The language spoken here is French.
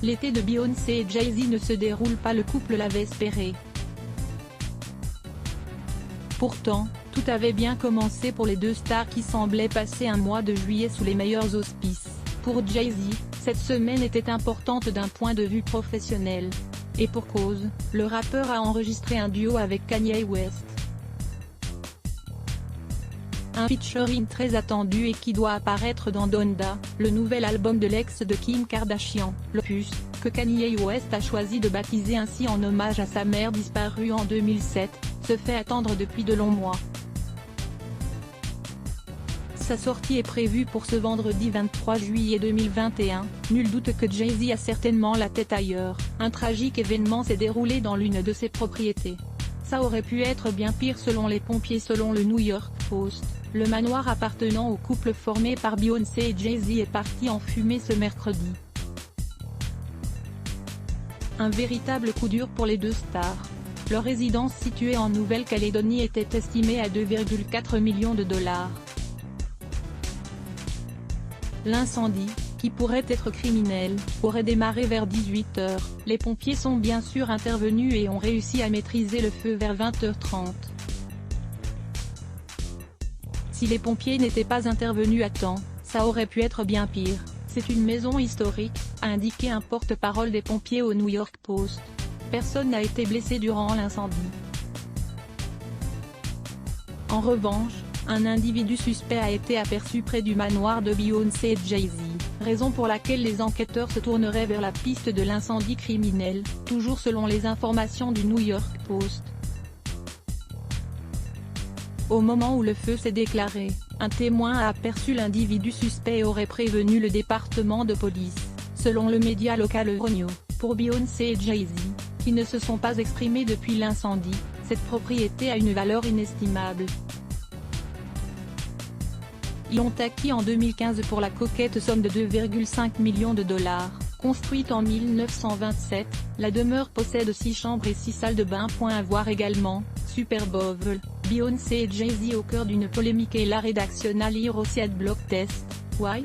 l'été de Beyoncé et Jay-Z ne se déroule pas le couple l'avait espéré. Pourtant, tout avait bien commencé pour les deux stars qui semblaient passer un mois de juillet sous les meilleurs auspices. Pour Jay-Z, cette semaine était importante d'un point de vue professionnel. Et pour cause, le rappeur a enregistré un duo avec Kanye West. Un featuring très attendu et qui doit apparaître dans Donda, le nouvel album de l'ex de Kim Kardashian, l'opus, que Kanye West a choisi de baptiser ainsi en hommage à sa mère disparue en 2007, se fait attendre depuis de longs mois. Sa sortie est prévue pour ce vendredi 23 juillet 2021, nul doute que Jay-Z a certainement la tête ailleurs, un tragique événement s'est déroulé dans l'une de ses propriétés. Ça aurait pu être bien pire selon les pompiers. Selon le New York Post, le manoir appartenant au couple formé par Beyoncé et Jay-Z est parti en fumée ce mercredi. Un véritable coup dur pour les deux stars. Leur résidence située en Nouvelle-Calédonie était estimée à 2,4 millions de dollars. L'incendie, qui pourrait être criminel, aurait démarré vers 18 h. Les pompiers sont bien sûr intervenus et ont réussi à maîtriser le feu vers 20 h 30. Si les pompiers n'étaient pas intervenus à temps, ça aurait pu être bien pire. C'est une maison historique, a indiqué un porte-parole des pompiers au New York Post. Personne n'a été blessé durant l'incendie. En revanche, un individu suspect a été aperçu près du manoir de Beyoncé et Jay-Z, raison pour laquelle les enquêteurs se tourneraient vers la piste de l'incendie criminel, toujours selon les informations du New York Post. Au moment où le feu s'est déclaré, un témoin a aperçu l'individu suspect et aurait prévenu le département de police, selon le média local Euronews. Pour Beyoncé et Jay-Z, qui ne se sont pas exprimés depuis l'incendie, cette propriété a une valeur inestimable. Ils l'ont acquis en 2015 pour la coquette somme de 2,5 millions de dollars. Construite en 1927, la demeure possède 6 chambres et 6 salles de bain. À voir également, Super Bowl, Beyoncé et Jay-Z au cœur d'une polémique et la rédaction à lire aussi Adblock Test, Why?